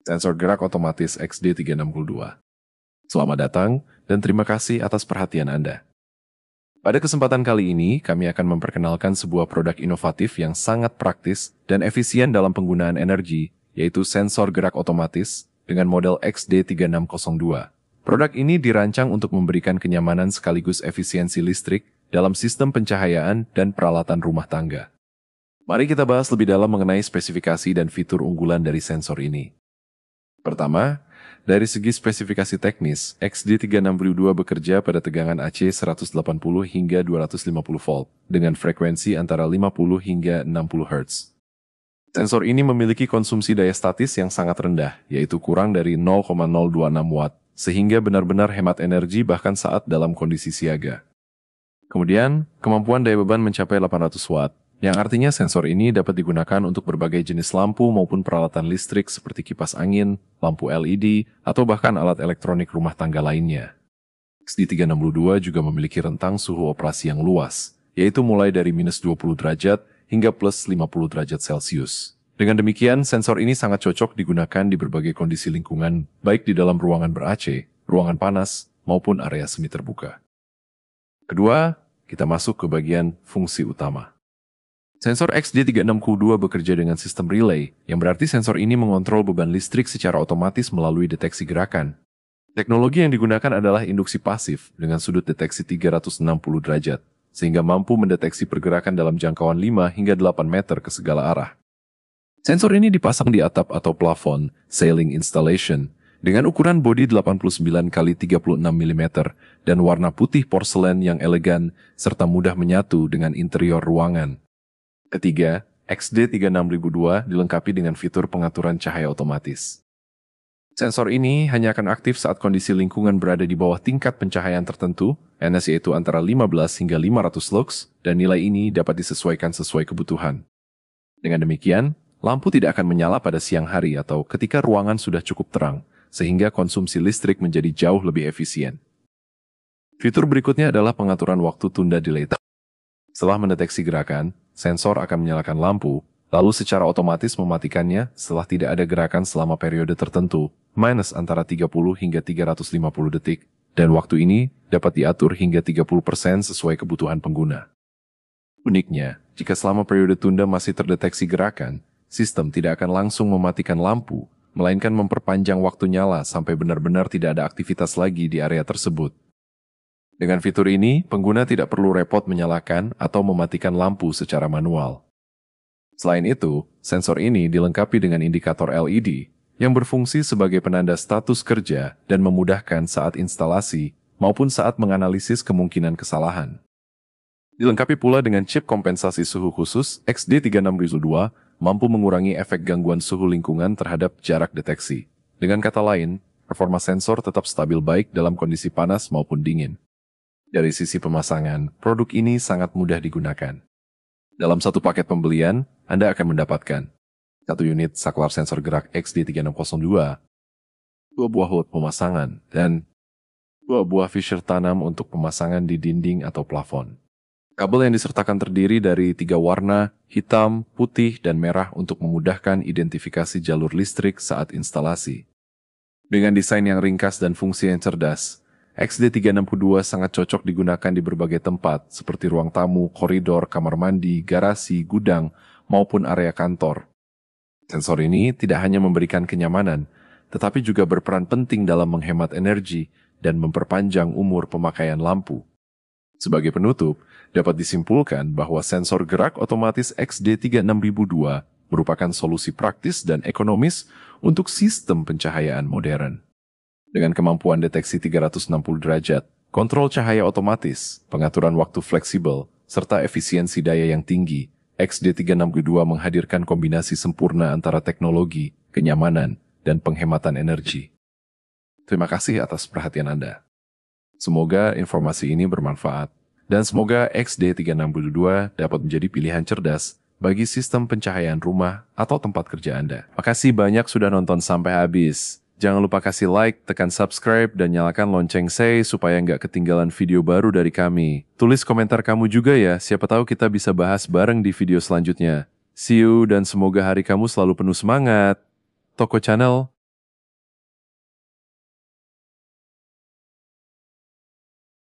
Sensor gerak otomatis XD362. Selamat datang dan terima kasih atas perhatian Anda. Pada kesempatan kali ini, kami akan memperkenalkan sebuah produk inovatif yang sangat praktis dan efisien dalam penggunaan energi, yaitu sensor gerak otomatis dengan model XD3602. Produk ini dirancang untuk memberikan kenyamanan sekaligus efisiensi listrik dalam sistem pencahayaan dan peralatan rumah tangga. Mari kita bahas lebih dalam mengenai spesifikasi dan fitur unggulan dari sensor ini. Pertama, dari segi spesifikasi teknis, XD362 bekerja pada tegangan AC 180 hingga 250 volt dengan frekuensi antara 50 hingga 60 Hz. Sensor ini memiliki konsumsi daya statis yang sangat rendah, yaitu kurang dari 0,026 watt, sehingga benar-benar hemat energi bahkan saat dalam kondisi siaga. Kemudian, kemampuan daya beban mencapai 800 watt, yang artinya sensor ini dapat digunakan untuk berbagai jenis lampu maupun peralatan listrik seperti kipas angin, lampu LED, atau bahkan alat elektronik rumah tangga lainnya. XD362 juga memiliki rentang suhu operasi yang luas, yaitu mulai dari minus 20 derajat hingga plus 50 derajat Celcius. Dengan demikian, sensor ini sangat cocok digunakan di berbagai kondisi lingkungan, baik di dalam ruangan ber-AC, ruangan panas, maupun area semi terbuka. Kedua, kita masuk ke bagian fungsi utama. Sensor XD362 bekerja dengan sistem relay, yang berarti sensor ini mengontrol beban listrik secara otomatis melalui deteksi gerakan. Teknologi yang digunakan adalah induksi pasif dengan sudut deteksi 360 derajat, sehingga mampu mendeteksi pergerakan dalam jangkauan 5 hingga 8 meter ke segala arah. Sensor ini dipasang di atap atau plafon, ceiling installation, dengan ukuran bodi 89 x 36 mm dan warna putih porselen yang elegan serta mudah menyatu dengan interior ruangan. Ketiga, XD36002 dilengkapi dengan fitur pengaturan cahaya otomatis. Sensor ini hanya akan aktif saat kondisi lingkungan berada di bawah tingkat pencahayaan tertentu, NS yaitu antara 15 hingga 500 lux, dan nilai ini dapat disesuaikan sesuai kebutuhan. Dengan demikian, lampu tidak akan menyala pada siang hari atau ketika ruangan sudah cukup terang, sehingga konsumsi listrik menjadi jauh lebih efisien. Fitur berikutnya adalah pengaturan waktu tunda delay. Setelah mendeteksi gerakan, sensor akan menyalakan lampu, lalu secara otomatis mematikannya setelah tidak ada gerakan selama periode tertentu, minus antara 30 hingga 350 detik, dan waktu ini dapat diatur hingga 30% sesuai kebutuhan pengguna. Uniknya, jika selama periode tunda masih terdeteksi gerakan, sistem tidak akan langsung mematikan lampu, melainkan memperpanjang waktu nyala sampai benar-benar tidak ada aktivitas lagi di area tersebut. Dengan fitur ini, pengguna tidak perlu repot menyalakan atau mematikan lampu secara manual. Selain itu, sensor ini dilengkapi dengan indikator LED yang berfungsi sebagai penanda status kerja dan memudahkan saat instalasi maupun saat menganalisis kemungkinan kesalahan. Dilengkapi pula dengan chip kompensasi suhu khusus, XD3602 mampu mengurangi efek gangguan suhu lingkungan terhadap jarak deteksi. Dengan kata lain, performa sensor tetap stabil baik dalam kondisi panas maupun dingin. Dari sisi pemasangan, produk ini sangat mudah digunakan. Dalam satu paket pembelian, Anda akan mendapatkan 1 unit saklar sensor gerak XD3602, 2 buah hood pemasangan, dan 2 buah fisher tanam untuk pemasangan di dinding atau plafon. Kabel yang disertakan terdiri dari 3 warna, hitam, putih, dan merah untuk memudahkan identifikasi jalur listrik saat instalasi. Dengan desain yang ringkas dan fungsi yang cerdas, XD362 sangat cocok digunakan di berbagai tempat seperti ruang tamu, koridor, kamar mandi, garasi, gudang, maupun area kantor. Sensor ini tidak hanya memberikan kenyamanan, tetapi juga berperan penting dalam menghemat energi dan memperpanjang umur pemakaian lampu. Sebagai penutup, dapat disimpulkan bahwa sensor gerak otomatis XD36002 merupakan solusi praktis dan ekonomis untuk sistem pencahayaan modern. Dengan kemampuan deteksi 360 derajat, kontrol cahaya otomatis, pengaturan waktu fleksibel, serta efisiensi daya yang tinggi, XD362 menghadirkan kombinasi sempurna antara teknologi, kenyamanan, dan penghematan energi. Terima kasih atas perhatian Anda. Semoga informasi ini bermanfaat, dan semoga XD362 dapat menjadi pilihan cerdas bagi sistem pencahayaan rumah atau tempat kerja Anda. Makasih banyak sudah nonton sampai habis. Jangan lupa kasih like, tekan subscribe, dan nyalakan lonceng say supaya nggak ketinggalan video baru dari kami. Tulis komentar kamu juga ya, siapa tahu kita bisa bahas bareng di video selanjutnya. See you dan semoga hari kamu selalu penuh semangat. Toko Channel